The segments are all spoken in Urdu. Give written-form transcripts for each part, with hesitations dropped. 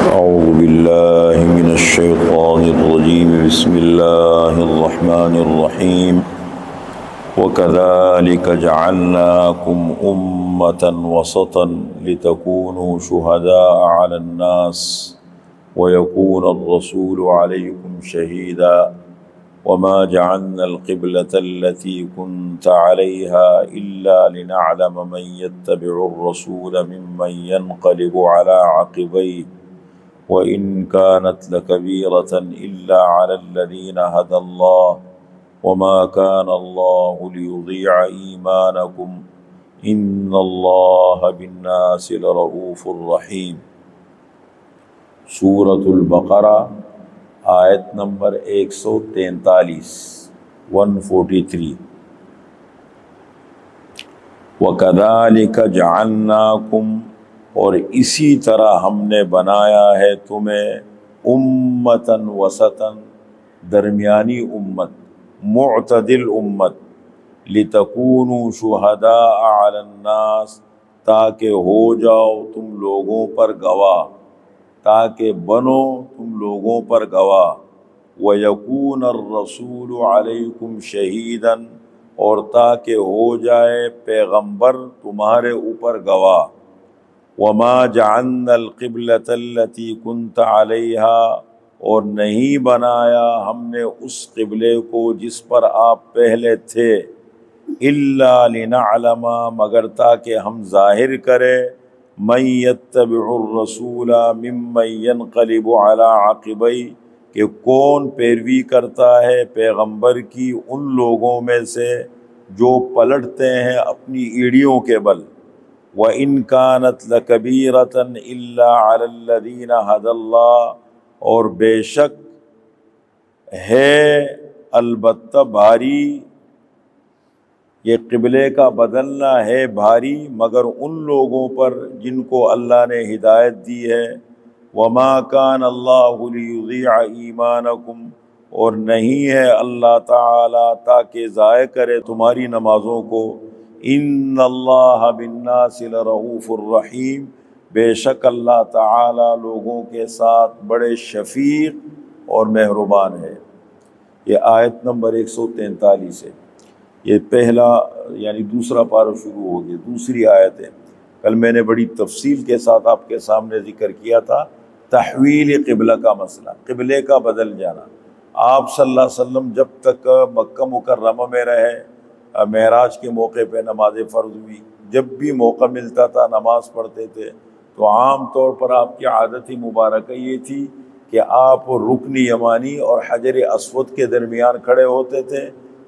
أعوذ بالله من الشيطان الرجيم بسم الله الرحمن الرحيم وكذلك جعلناكم أمة وسطا لتكونوا شهداء على الناس ويكون الرسول عليكم شهيدا وما جعلنا القبلة التي كنت عليها إلا لنعلم من يتبع الرسول ممن ينقلب على عقبيه وَإِن كَانَتْ لَكَبِيرَةً إِلَّا عَلَى الَّذِينَ هَدَى اللَّهُ وَمَا كَانَ اللَّهُ لِيُضِيعَ إِيمَانَكُمْ إِنَّ اللَّهَ بِالنَّاسِ لَرَءُوفٌ رَحِيمٌ۔ سورۃ البقرہ آیت نمبر 143 143۔ وَكَذَلِكَ جَعَلْنَاكُمْ، اور اسی طرح ہم نے بنایا ہے تمہیں امتاً وسطاً، درمیانی امت، معتدل امت، لتکونوا شہداء علی الناس، تاکہ ہو جاؤ تم لوگوں پر گواہ، تاکہ بنو تم لوگوں پر گواہ، وَيَكُونَ الرَّسُولُ عَلَيْكُمْ شَهِيدًا، اور تاکہ ہو جائے پیغمبر تمہارے اوپر گواہ، وَمَا جَعَلْنَا الْقِبْلَةَ الَّتِي كُنْتَ عَلَيْهَا، اور نہیں بنایا ہم نے اس قبلے کو جس پر آپ پہلے تھے، إِلَّا لِنَعْلَمَ، مگر تاکہ ہم ظاہر کرے، مَن يَتَّبِعُ الرَّسُولَ مِمَّن يَنْقَلِبُ عَلَى عَقِبَيْهِ، کہ کون پیروی کرتا ہے پیغمبر کی ان لوگوں میں سے جو پلٹتے ہیں اپنی ایڑیوں کے بل، وَإِن كَانَتْ لَكَبِيرَةً إِلَّا عَلَى الَّذِينَ هَدَى اللَّهُ، اور بے شک ہے البتہ بھاری، یہ قبلے کا بدلنا ہے بھاری مگر ان لوگوں پر جن کو اللہ نے ہدایت دی ہے، وَمَا كَانَ اللَّهُ لِيُضِيعَ إِيمَانَكُمْ، اور نہیں ہے اللہ تعالی تاکہ ضائع کرے تمہاری نمازوں کو، ان اللہ بالناس لرؤوف الرحیم، بے شک اللہ تعالی لوگوں کے ساتھ بڑے شفیق اور مہربان ہے۔ یہ آیت نمبر 143 ہے، یہ پہلا یعنی دوسرا پارہ شروع ہو گیا، دوسری آیت ہے۔ کل میں نے بڑی تفصیل کے ساتھ آپ کے سامنے ذکر کیا تھا تحویل قبلہ کا مسئلہ، قبلے کا بدل جانا۔ آپ صلی اللہ علیہ وسلم جب تک مکہ مکرمہ میں رہے، معراج کے موقع پہ نماز فرض ہوئی، جب بھی موقع ملتا تھا نماز پڑھتے تھے، تو عام طور پر آپ کی عادت مبارکہ یہ تھی کہ آپ رکن یمانی اور حجر اسود کے درمیان کھڑے ہوتے تھے،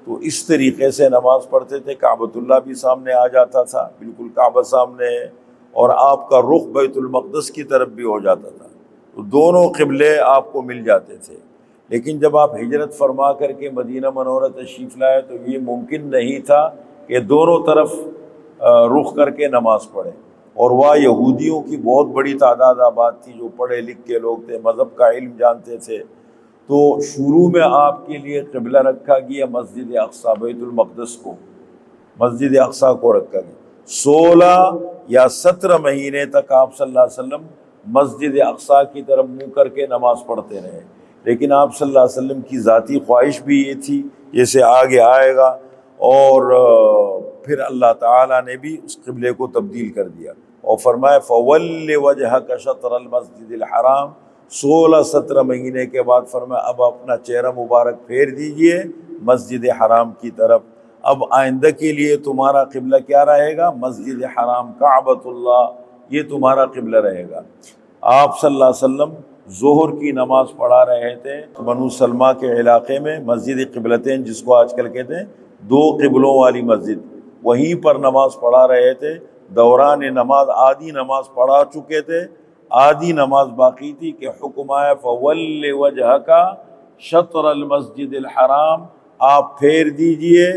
تو اس طریقے سے نماز پڑھتے تھے، کعبۃ اللہ بھی سامنے آ جاتا تھا، بالکل کعبہ سامنے ہے، اور آپ کا رخ بیت المقدس کی طرف بھی ہو جاتا تھا، تو دونوں قبلے آپ کو مل جاتے تھے۔ لیکن جب آپ ہجرت فرما کر کے مدینہ منورہ تشریف لائے تو یہ ممکن نہیں تھا کہ دونوں طرف رخ کر کے نماز پڑھیں، اور وہاں یہودیوں کی بہت بڑی تعداد آباد تھی جو پڑھے لکھ کے لوگ تھے، مذہب کا علم جانتے تھے، تو شروع میں آپ کے لیے قبلہ رکھا گیا مسجد اقصیٰ، بیت المقدس کو، مسجد اقصیٰ کو رکھا گیا۔ 16 یا 17 مہینے تک آپ صلی اللہ علیہ وسلم مسجد اقصیٰ کی طرف منہ کر کے نماز پڑھتے رہے، لیکن آپ صلی اللہ علیہ وسلم کی ذاتی خواہش بھی یہ تھی، جیسے آگے آئے گا، اور پھر اللہ تعالیٰ نے بھی اس قبلے کو تبدیل کر دیا اور فرمایا فَوَلِّ وَجْهَكَ شَطْرَ الْمَسْجِدِ الْحَرَامِ، 16-17 مہینے کے بعد فرمایا اب اپنا چہرہ مبارک پھیر دیجئے مسجد حرام کی طرف، اب آئندہ کے لیے تمہارا قبلہ کیا رہے گا؟ مسجد حرام، کعبۃ اللہ، یہ تمہارا قبلہ رہے گا۔ آپ صلی اللہ علیہ وسلم ظہر کی نماز پڑھا رہے تھے بنو سلمہ کے علاقے میں، مسجد قبلتین جس کو آج کل کہتے ہیں، 2 قبلوں والی مسجد، وہیں پر نماز پڑھا رہے تھے۔ دوران نماز آدھی نماز پڑھا چکے تھے، آدھی نماز باقی تھی کہ حکم آیا فَوَلِّ وَجْهَكَ شَطْرَ الْمَسْجِدِ الْحَرَامِ، آپ پھیر دیجئے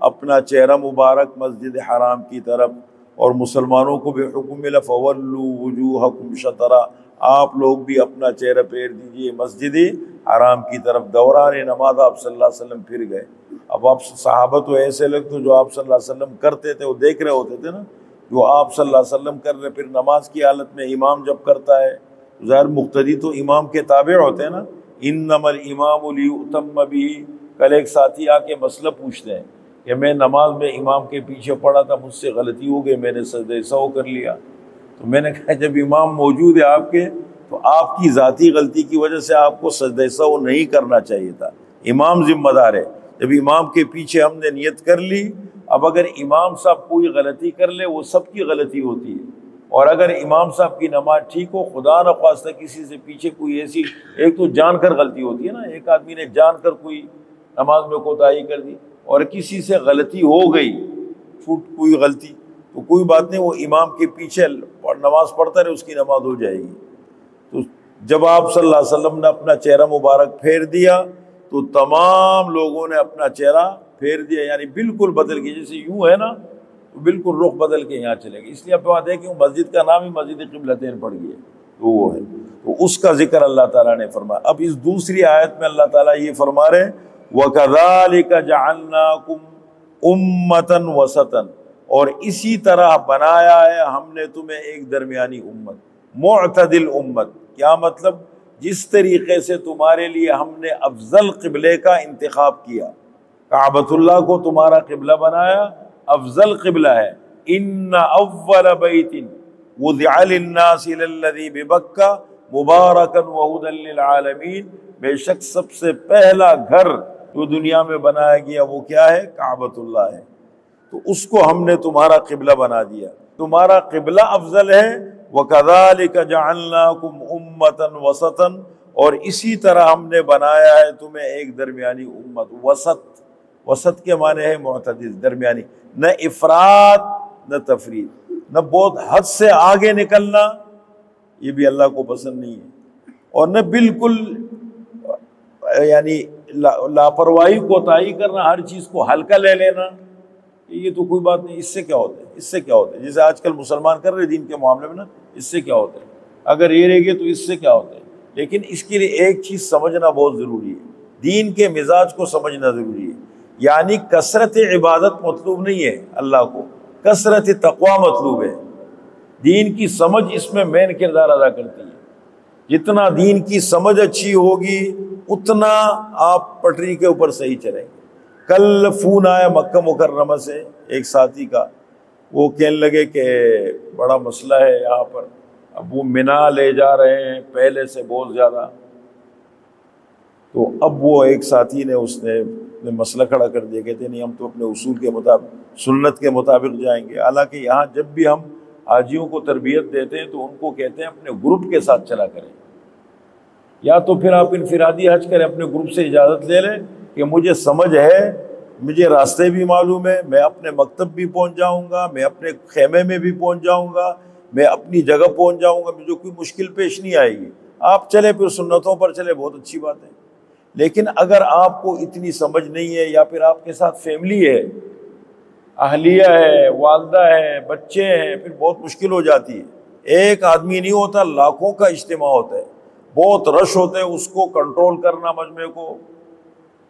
اپنا چہرہ مبارک مسجد حرام کی طرف، اور مسلمانوں کو بھی حکم ملا فَوَلُّوا وُجُوهَكُمْ شَطْرَهُ، آپ لوگ بھی اپنا چہرہ پھیر دیجئے مسجد حرام کی طرف۔ دوران نماز آپ صلی اللہ علیہ وسلم پھر گئے۔ اب آپ صحابہ تو ایسے لوگ تو جو آپ صلی اللہ علیہ وسلم کرتے تھے وہ دیکھ رہے ہوتے تھے نا، جو آپ صلی اللہ علیہ وسلم کر رہے، پھر نماز کی حالت میں امام جب کرتا ہے ظاہر مقتدی تو امام کے تابع ہوتے ہیں نا، انما الامام لیؤتم بہ۔ کل ایک ساتھی آ کے مسئلہ پوچھتے ہیں کہ میں نماز میں امام کے پیچھے پڑھا تھا، مجھ سے غلطی ہو گئی، میں نے سجدہ سہو کر لیا۔ تو میں نے کہا جب امام موجود ہے آپ کے تو آپ کی ذاتی غلطی کی وجہ سے آپ کو سجدہ سہو نہیں کرنا چاہیے تھا، امام ذمہ دار ہے۔ جب امام کے پیچھے ہم نے نیت کر لی، اب اگر امام صاحب کوئی غلطی کر لے وہ سب کی غلطی ہوتی ہے، اور اگر امام صاحب کی نماز ٹھیک ہو، خدا نخواستہ کسی سے پیچھے کوئی ایسی، ایک تو جان کر غلطی ہوتی ہے نا، ایک آدمی نے جان کر کوئی نماز میں کوتاہی کر دی، اور کسی سے غلطی ہو گئی، چھوٹ کوئی غلطی، تو کوئی بات نہیں، وہ امام کے پیچھے نماز پڑھتا رہے، اس کی نماز ہو جائے گی۔ تو جب آپ صلی اللہ علیہ وسلم نے اپنا چہرہ مبارک پھیر دیا تو تمام لوگوں نے اپنا چہرہ پھیر دیا، یعنی بالکل بدل گیا، جیسے یوں ہے نا تو بالکل رخ بدل کے یہاں چلے گئے۔ اس لیے آپ بات ہے کہ مسجد کا نام ہی مسجد قبلتین پڑ گیا، تو وہ ہے، تو اس کا ذکر اللہ تعالیٰ نے فرمایا۔ اب اس دوسری آیت میں اللہ تعالیٰ یہ فرما رہے ہیں وَكَذَلِكَ جَعَلْنَاكُمْ أُمَّةً وَسَطًا، اور اسی طرح بنایا ہے ہم نے تمہیں ایک درمیانی امت، معتدل امت۔ کیا مطلب؟ جس طریقے سے تمہارے لیے ہم نے افضل قبلے کا انتخاب کیا، کعبۃ اللہ کو تمہارا قبلہ بنایا، افضل قبلہ ہے۔ ان اول بیت وضع للناس للذی ببکہ مبارکا وہدی للعالمین، بے شک سب سے پہلا گھر جو دنیا میں بنایا گیا وہ کیا ہے؟ کعبۃ اللہ ہے، تو اس کو ہم نے تمہارا قبلہ بنا دیا، تمہارا قبلہ افضل ہے۔ وَكَذَلِكَ جَعَلْنَاكُمْ أُمَّةً وَسَطًا، اور اسی طرح ہم نے بنایا ہے تمہیں ایک درمیانی امت۔ وسط، وسط کے معنی ہے معتدل، درمیانی، نہ افراط نہ تفریط، نہ بہت حد سے آگے نکلنا، یہ بھی اللہ کو پسند نہیں ہے، اور نہ بالکل یعنی لاپرواہی کوتاہی کرنا، ہر چیز کو ہلکا لے لینا، یہ تو کوئی بات نہیں۔ اس سے کیا ہوتا ہے؟ اس سے کیا ہوتا ہے؟ جیسے آج کل مسلمان کر رہے دین کے معاملے میں نا، اس سے کیا ہوتا ہے؟ اگر یہ رہ گئے تو اس سے کیا ہوتا ہے؟ لیکن اس کے لیے ایک چیز سمجھنا بہت ضروری ہے، دین کے مزاج کو سمجھنا ضروری ہے۔ یعنی کثرت عبادت مطلوب نہیں ہے اللہ کو، کثرت تقوی مطلوب ہے۔ دین کی سمجھ اس میں مین کردار ادا کرتی ہے۔ جتنا دین کی سمجھ اچھی ہوگی اتنا آپ پٹری کے اوپر صحیح چلیں گے۔ کل فون آیا مکہ مکرمہ سے ایک ساتھی کا، وہ کہنے لگے کہ بڑا مسئلہ ہے یہاں پر، اب وہ منا لے جا رہے ہیں پہلے سے بہت زیادہ۔ تو اب وہ ایک ساتھی نے اس نے مسئلہ کھڑا کر دیا، کہتے نہیں ہم تو اپنے اصول کے مطابق، سنت کے مطابق جائیں گے۔ حالانکہ یہاں جب بھی ہم حاجیوں کو تربیت دیتے ہیں تو ان کو کہتے ہیں اپنے گروپ کے ساتھ چلا کریں، یا تو پھر آپ انفرادی حج کریں، اپنے گروپ سے اجازت لے لیں کہ مجھے سمجھ ہے، مجھے راستے بھی معلوم ہے، میں اپنے مکتب بھی پہنچ جاؤں گا، میں اپنے خیمے میں بھی پہنچ جاؤں گا، میں اپنی جگہ پہنچ جاؤں گا، مجھے کوئی مشکل پیش نہیں آئے گی۔ آپ چلے پھر سنتوں پر چلے، بہت اچھی بات ہے۔ لیکن اگر آپ کو اتنی سمجھ نہیں ہے، یا پھر آپ کے ساتھ فیملی ہے، اہلیہ ہے، والدہ ہے، بچے ہیں، پھر بہت مشکل ہو جاتی ہے۔ ایک آدمی نہیں ہوتا، لاکھوں کا اجتماع ہوتا ہے، بہت رش ہوتے ہیں، اس کو کنٹرول کرنا، مجمع کو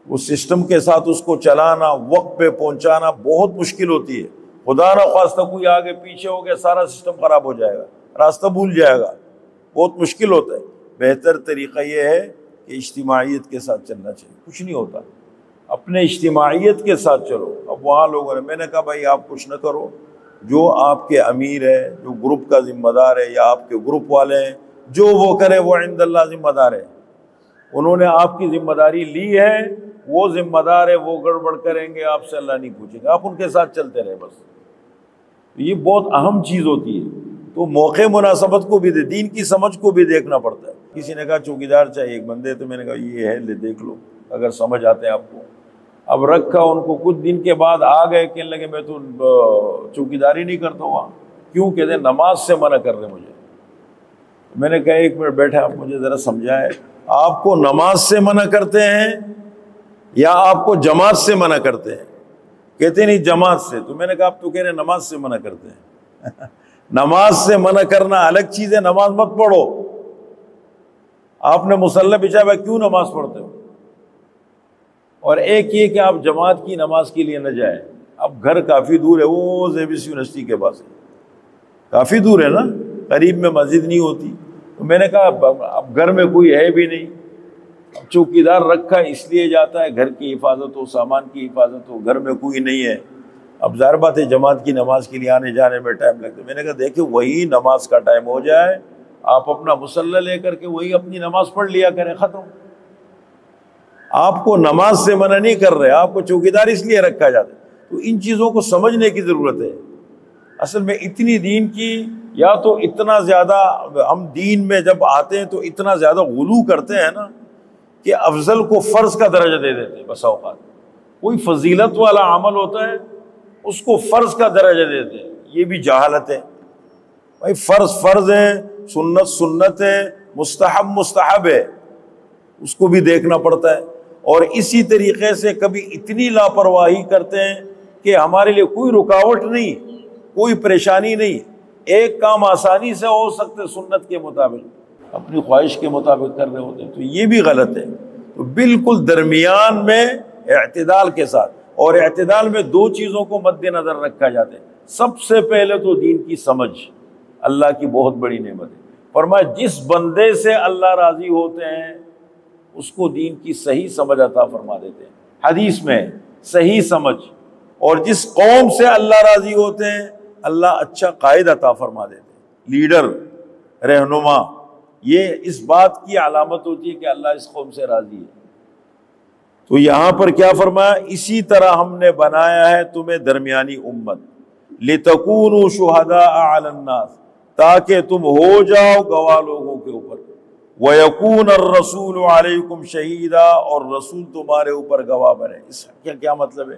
وہ سسٹم کے ساتھ اس کو چلانا، وقت پہ پہنچانا بہت مشکل ہوتی ہے۔ خدا نہ خواستہ کوئی آگے پیچھے ہو گیا، سارا سسٹم خراب ہو جائے گا، راستہ بھول جائے گا، بہت مشکل ہوتا ہے۔ بہتر طریقہ یہ ہے کہ اجتماعیت کے ساتھ چلنا چاہیے، کچھ نہیں ہوتا، اپنے اجتماعیت کے ساتھ چلو۔ اب وہاں لوگوں نے، میں نے کہا بھائی آپ کچھ نہ کرو، جو آپ کے امیر ہے، جو گروپ کا ذمہ دار ہے، یا آپ کے گروپ والے ہیں، جو وہ کرے وہ عند اللہ ذمہ دار ہے۔ انہوں نے آپ کی ذمہ داری لی ہے، وہ ذمہ دار ہے، وہ گڑبڑ کریں گے آپ سے اللہ نہیں پوچھیں گے، آپ ان کے ساتھ چلتے رہے بس۔ یہ بہت اہم چیز ہوتی ہے، تو موقع مناسبت کو بھی دین کی سمجھ کو بھی دیکھنا پڑتا ہے۔ کسی نے کہا چوکیدار چاہیے ایک بندے، تو میں نے کہا یہ ہے، لے دیکھ لو اگر سمجھ آتے ہیں آپ کو۔ اب رکھا ان کو، کچھ دن کے بعد آ گئے، کہنے لگے میں تو چوکیداری نہیں کرتا وہاں۔ کیوں؟ کہتے نماز سے منع کر رہے مجھے۔ میں نے کہا ایک منٹ بیٹھے، آپ مجھے ذرا سمجھائیں، آپ کو نماز سے منع کرتے ہیں یا آپ کو جماعت سے منع کرتے ہیں؟ کہتے نہیں جماعت سے۔ تو میں نے کہا آپ تو کہہ رہے ہیں نماز سے منع کرتے ہیں۔ نماز سے منع کرنا الگ چیز ہے، نماز مت پڑھو۔ آپ نے مصلی بچھایا ہوا، کیوں نماز پڑھتے ہو؟ اور ایک یہ کہ آپ جماعت کی نماز کے لیے نہ جائیں۔ اب گھر کافی دور ہے، وہ زیبس یونیورسٹی کے پاس ہے، کافی دور ہے نا، قریب میں مسجد نہیں ہوتی، تو میں نے کہا اب گھر میں کوئی ہے بھی نہیں، اب چوکیدار رکھا ہے اس لیے جاتا ہے گھر کی حفاظت ہو، سامان کی حفاظت ہو، گھر میں کوئی نہیں ہے، اب ظاہر بات ہے جماعت کی نماز کے لیے آنے جانے میں ٹائم لگتا ہے۔ میں نے کہا دیکھیں وہی نماز کا ٹائم ہو جائے، آپ اپنا مصلی لے کر کے وہی اپنی نماز پڑھ لیا کریں، ختم۔ آپ کو نماز سے منع نہیں کر رہے، آپ کو چوکیدار اس لیے رکھا جاتا ہے۔ تو ان چیزوں کو سمجھنے کی ضرورت ہے۔ اصل میں اتنی دین کی، یا تو اتنا زیادہ ہم دین میں جب آتے ہیں تو اتنا زیادہ غلو کرتے ہیں نا کہ افضل کو فرض کا درجہ دے دیتے ہیں۔ بسا اوقات کوئی فضیلت والا عمل ہوتا ہے اس کو فرض کا درجہ دیتے ہیں، یہ بھی جہالت ہے۔ بھائی فرض فرض ہے، سنت سنت ہے، مستحب مستحب ہے، اس کو بھی دیکھنا پڑتا ہے۔ اور اسی طریقے سے کبھی اتنی لاپرواہی کرتے ہیں کہ ہمارے لیے کوئی رکاوٹ نہیں، کوئی پریشانی نہیں، ایک کام آسانی سے ہو سکتے سنت کے مطابق، اپنی خواہش کے مطابق کر رہے ہوتے ہیں، تو یہ بھی غلط ہے۔ تو بالکل درمیان میں اعتدال کے ساتھ، اور اعتدال میں دو چیزوں کو مد نظر رکھا جاتا ہے۔ سب سے پہلے تو دین کی سمجھ، اللہ کی بہت بڑی نعمت ہے۔ فرمایا جس بندے سے اللہ راضی ہوتے ہیں اس کو دین کی صحیح سمجھ عطا فرما دیتے ہیں، حدیث میں صحیح سمجھ۔ اور جس قوم سے اللہ راضی ہوتے ہیں اللہ اچھا قائد عطا فرما دیتے ہیں، لیڈر، رہنما۔ یہ اس بات کی علامت ہوتی ہے کہ اللہ اس قوم سے راضی ہے۔ تو یہاں پر کیا فرمایا؟ اسی طرح ہم نے بنایا ہے تمہیں درمیانی امت، لِتَكُونُوا شُهَدَاءَ عَلَى النَّاسِ، تاکہ تم ہو جاؤ گواہ لوگوں کے اوپر، وَيَكُونَ الرَّسُولُ عَلَيْكُمْ شَهِيدًا، اور رسول تمہارے اوپر گواہ بنے۔ اس کا کیا مطلب ہے؟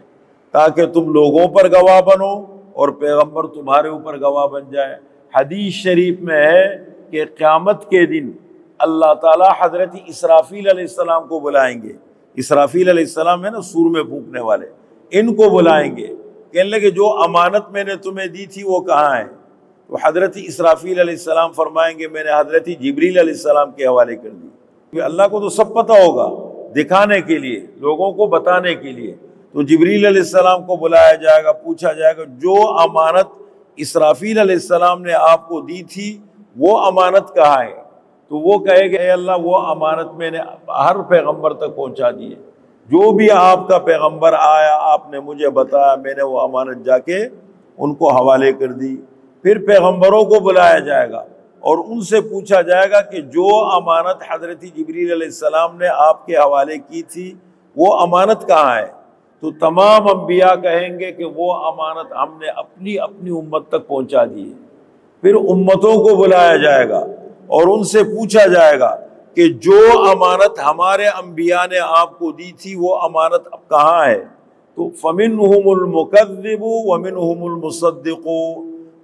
تاکہ تم لوگوں پر گواہ بنو اور پیغمبر تمہارے اوپر گواہ بن جائے۔ حدیث شریف میں ہے کہ قیامت کے دن اللہ تعالیٰ حضرت اسرافیل علیہ السلام کو بلائیں گے۔ اسرافیل علیہ السلام ہے نا سور میں پھونکنے والے، ان کو بلائیں گے، کہنے لگے جو امانت میں نے تمہیں دی تھی وہ کہاں ہے؟ تو حضرت اسرافیل علیہ السلام فرمائیں گے میں نے حضرت جبریل علیہ السلام کے حوالے کر دی، کیونکہ اللہ کو تو سب پتہ ہوگا، دکھانے کے لیے، لوگوں کو بتانے کے لیے۔ تو جبریل علیہ السلام کو بلایا جائے گا، پوچھا جائے گا جو امانت اسرافیل علیہ السلام نے آپ کو دی تھی وہ امانت کہاں ہے؟ تو وہ کہے گا اے اللہ وہ امانت میں نے ہر پیغمبر تک پہنچا دی ہے، جو بھی آپ کا پیغمبر آیا آپ نے مجھے بتایا، میں نے وہ امانت جا کے ان کو حوالے کر دی۔ پھر پیغمبروں کو بلایا جائے گا اور ان سے پوچھا جائے گا کہ جو امانت حضرت جبریل علیہ السلام نے آپ کے حوالے کی تھی وہ امانت کہاں ہے؟ تو تمام انبیاء کہیں گے کہ وہ امانت ہم نے اپنی امت تک پہنچا دی ہے۔ پھر امتوں کو بلایا جائے گا اور ان سے پوچھا جائے گا کہ جو امانت ہمارے انبیاء نے آپ کو دی تھی وہ امانت اب کہاں ہے؟ تو فَمِنْهُمُ الْمُكَذِّبُ وَمِنْهُمُ الْمُصَدِّقُ،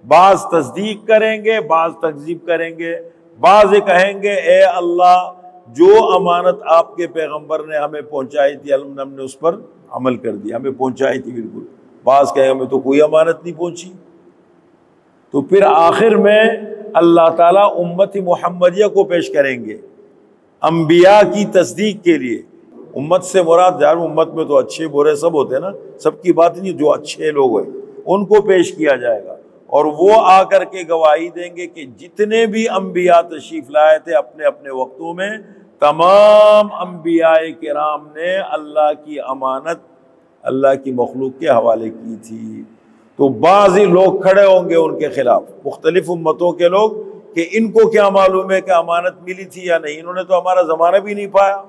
بعض تصدیق کریں گے بعض تکذیب کریں گے، بعض کہیں گے اے اللہ جو امانت آپ کے پیغمبر نے ہمیں پہنچائی تھی ہم نے اس پر عمل کر دیا، ہمیں پہنچائی تھی بالکل، بعض کہیں ہمیں تو کوئی امانت نہیں پہنچی۔ تو پھر آخر میں اللہ تعالیٰ امت محمدیہ کو پیش کریں گے انبیاء کی تصدیق کے لیے۔ امت سے مراد یار امت میں تو اچھے برے سب ہوتے ہیں نا، سب کی بات نہیں، جو اچھے لوگ ہیں ان کو پیش کیا جائے گا اور وہ آ کر کے گواہی دیں گے کہ جتنے بھی انبیاء تشریف لائے تھے اپنے اپنے وقتوں میں، تمام انبیاء کرام نے اللہ کی امانت اللہ کی مخلوق کے حوالے کی تھی۔ تو بعضی لوگ کھڑے ہوں گے ان کے خلاف، مختلف امتوں کے لوگ، کہ ان کو کیا معلوم ہے کہ امانت ملی تھی یا نہیں، انہوں نے تو ہمارا زمانہ بھی نہیں پایا،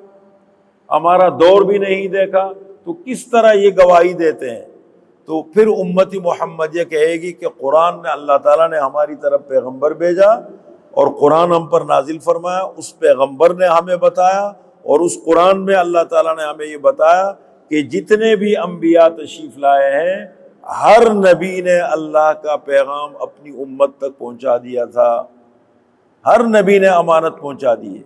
ہمارا دور بھی نہیں دیکھا، تو کس طرح یہ گواہی دیتے ہیں؟ تو پھر امت محمدیہ کہے گی کہ قرآن نے اللہ تعالیٰ نے ہماری طرف پیغمبر بھیجا اور قرآن ہم پر نازل فرمایا، اس پیغمبر نے ہمیں بتایا اور اس قرآن میں اللہ تعالیٰ نے ہمیں یہ بتایا کہ جتنے بھی انبیاء تشریف لائے ہیں ہر نبی نے اللہ کا پیغام اپنی امت تک پہنچا دیا تھا، ہر نبی نے امانت پہنچا دی ہے۔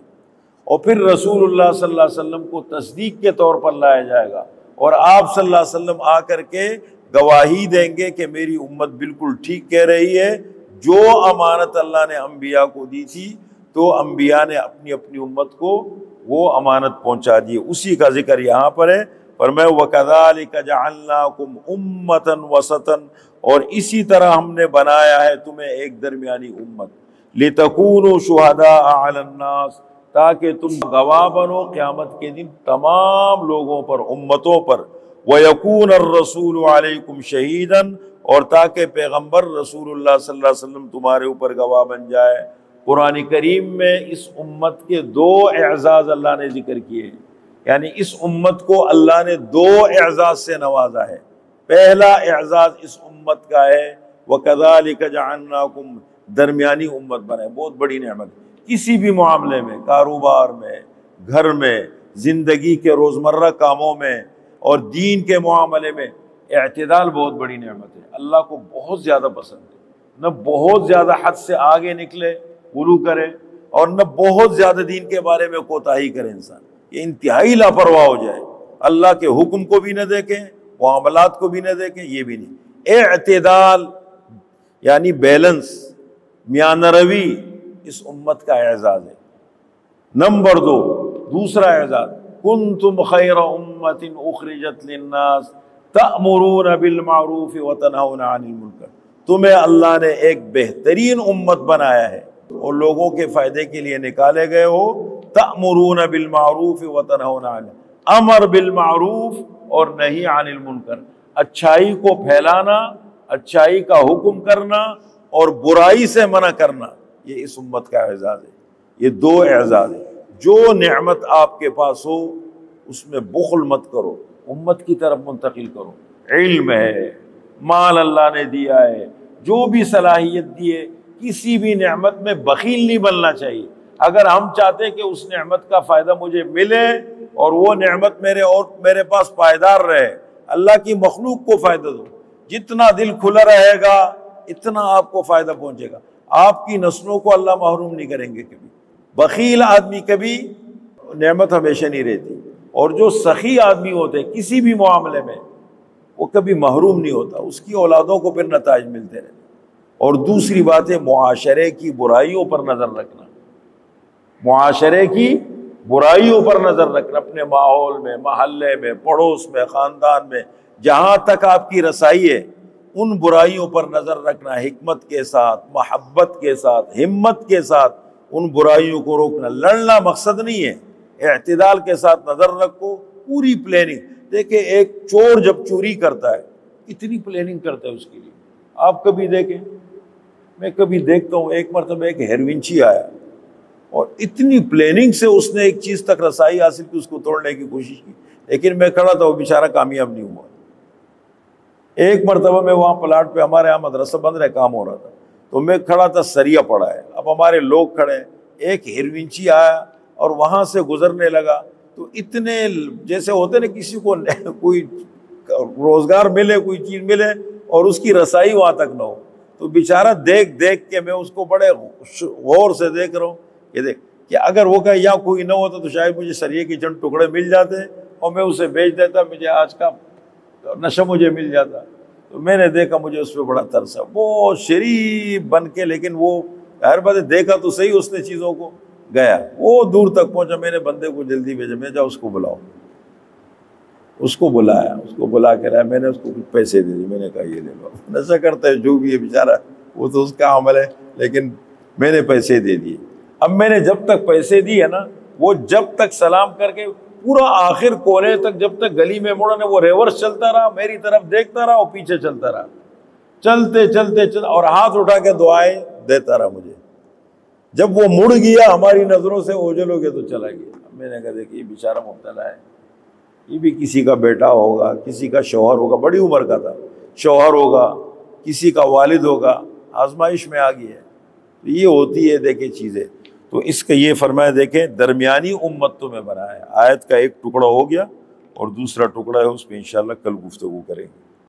اور پھر رسول اللہ صلی اللہ علیہ وسلم کو تصدیق کے طور پر لایا جائے گا اور آپ صلی اللہ علیہ وسلم آ کر کے گواہی دیں گے کہ میری امت بالکل ٹھیک کہہ رہی ہے، جو امانت اللہ نے انبیاء کو دی تھی تو انبیاء نے اپنی اپنی امت کو وہ امانت پہنچا دی۔ اسی کا ذکر یہاں پر ہے، فرمایا وَكَذَلِكَ جَعَلْنَاكُمْ أُمَّةً وَسَطًا، اور اسی طرح ہم نے بنایا ہے تمہیں ایک درمیانی امت، لِتَكُونُوا شُهَدَاءَ عَلَى النَّاسِ، تاکہ تم گواہ بنو قیامت کے دن تمام لوگوں پر، امتوں پر، وَيَكُونَ الرَّسُولُ عَلَيْكُمْ شَهِيدًا، اور تاکہ پیغمبر رسول اللہ صلی اللہ علیہ وسلم تمہارے اوپر گواہ بن جائے۔ قرآن کریم میں اس امت کے دو اعزاز اللہ نے ذکر کیے، یعنی اس امت کو اللہ نے دو اعزاز سے نوازا ہے۔ پہلا اعزاز اس امت کا ہے وَكَذَلِكَ جَعَلْنَاكُمْ، درمیانی امت بنائے، بہت بڑی نعمت۔ کسی بھی معاملے میں، کاروبار میں، گھر میں، زندگی کے روزمرہ کاموں میں اور دین کے معاملے میں اعتدال بہت بڑی نعمت ہے، اللہ کو بہت زیادہ پسند ہے۔ نہ بہت زیادہ حد سے آگے نکلے غلو کرے، اور نہ بہت زیادہ دین کے بارے میں کوتاہی کرے انسان، یہ انتہائی لاپرواہ ہو جائے، اللہ کے حکم کو بھی نہ دیکھیں، معاملات کو بھی نہ دیکھیں، یہ بھی نہیں۔ اعتدال یعنی بیلنس، میانہ روی، اس امت کا اعزاز ہے۔ نمبر دو، دوسرا اعزاز، کنتم خیر امت اخرجت للناس تأمرون بالمعروف وتنہون عن المنکر، تمہیں اللہ نے ایک بہترین امت بنایا ہے اور لوگوں کے فائدے کے لیے نکالے گئے ہو۔ تأمرون بالمعروف وتنہون عن، امر بالمعروف اور نہی عن المنکر، اچھائی کو پھیلانا، اچھائی کا حکم کرنا اور برائی سے منع کرنا، یہ اس امت کا اعزاز ہے۔ یہ دو اعزاز ہے۔ جو نعمت آپ کے پاس ہو اس میں بخل مت کرو، امت کی طرف منتقل کرو۔ علم ہے، مال اللہ نے دیا ہے، جو بھی صلاحیت دی ہے، کسی بھی نعمت میں بخیل نہیں بننا چاہیے۔ اگر ہم چاہتے کہ اس نعمت کا فائدہ مجھے ملے اور وہ نعمت میرے پاس پائیدار رہے، اللہ کی مخلوق کو فائدہ دو، جتنا دل کھلا رہے گا اتنا آپ کو فائدہ پہنچے گا، آپ کی نسلوں کو اللہ محروم نہیں کریں گے کبھی۔ بخیل آدمی کبھی نعمت ہمیشہ نہیں رہتی، اور جو سخی آدمی ہوتے کسی بھی معاملے میں وہ کبھی محروم نہیں ہوتا، اس کی اولادوں کو پھر نتائج ملتے رہتے۔ اور دوسری بات ہے معاشرے کی برائیوں پر نظر رکھنا، معاشرے کی برائیوں پر نظر رکھنا، اپنے ماحول میں، محلے میں، پڑوس میں، خاندان میں، جہاں تک آپ کی رسائی ہے ان برائیوں پر نظر رکھنا، حکمت کے ساتھ، محبت کے ساتھ، ہمت کے ساتھ ان برائیوں کو روکنا۔ لڑنا مقصد نہیں ہے، اعتدال کے ساتھ نظر رکھو، پوری پلاننگ۔ دیکھیں ایک چور جب چوری کرتا ہے اتنی پلاننگ کرتا ہے اس کے لیے، آپ کبھی دیکھیں، میں کبھی دیکھتا ہوں، ایک مرتبہ ایک ہیروینچی آیا اور اتنی پلاننگ سے اس نے ایک چیز تک رسائی حاصل کی، اس کو توڑنے کی کوشش کی، لیکن میں کھڑا تھا، وہ بیچارہ کامیاب نہیں ہوا۔ ایک مرتبہ میں وہاں پلاٹ پہ، ہمارے یہاں مدرسہ بند رہا، کام ہو رہا تھا، تو میں کھڑا تھا، سریا پڑا ہے، اب ہمارے لوگ کھڑے ہیں، ایک ہیروینچی آیا اور وہاں سے گزرنے لگا، تو اتنے جیسے ہوتے نا کسی کو کوئی روزگار ملے، کوئی چیز ملے اور اس کی رسائی وہاں تک نہ ہو، تو بیچارہ دیکھ کے میں اس کو بڑے غور سے دیکھ رہا ہوں کہ دیکھ کہ اگر وہ کہ یہاں کوئی نہ ہوتا تو شاید مجھے سریے کے چند ٹکڑے مل جاتے اور میں اسے بیچ دیتا، مجھے آج کا نشہ مجھے مل جاتا۔ تو میں نے دیکھا، مجھے اس پہ بڑا ترس ہے، وہ شریف بن کے، لیکن وہ ہر بات دیکھا تو صحیح اس نے چیزوں کو، گیا وہ دور تک پہنچا، میں نے بندے کو جلدی بھیجا، میں جا اس کو بلاؤ، اس کو بلایا، اس کو بلا کے لایا، میں نے اس کو کچھ پیسے دے دیے، میں نے کہا یہ لے لو، نشہ کرتا ہے جو بھی ہے بیچارہ، وہ تو اس کا عمل ہے، لیکن میں نے پیسے دے دیے۔ اب میں نے جب تک پیسے دیے نا، وہ جب تک سلام کر کے پورا آخر کونے تک، جب تک گلی میں مڑا نا، وہ ریورس چلتا رہا، میری طرف دیکھتا رہا اور پیچھے چلتا رہا، چلتے اور ہاتھ اٹھا کے دعائیں دیتا رہا مجھے۔ جب وہ مڑ گیا ہماری نظروں سے اوجھل ہو گیا تو چلا گیا۔ میں نے کہا دیکھیے یہ بیچارہ مبتلا ہے، یہ بھی کسی کا بیٹا ہوگا، کسی کا شوہر ہوگا، بڑی عمر کا تھا، شوہر ہوگا، کسی کا والد ہوگا، آزمائش میں آ گئی ہے۔ تو یہ ہوتی ہے دیکھیں چیزیں۔ تو اس کا یہ فرمایا، دیکھیں درمیانی امت تمہیں بنایا ہے۔ آیت کا ایک ٹکڑا ہو گیا اور دوسرا ٹکڑا ہے، اس پہ انشاءاللہ کل گفتگو کریں گے۔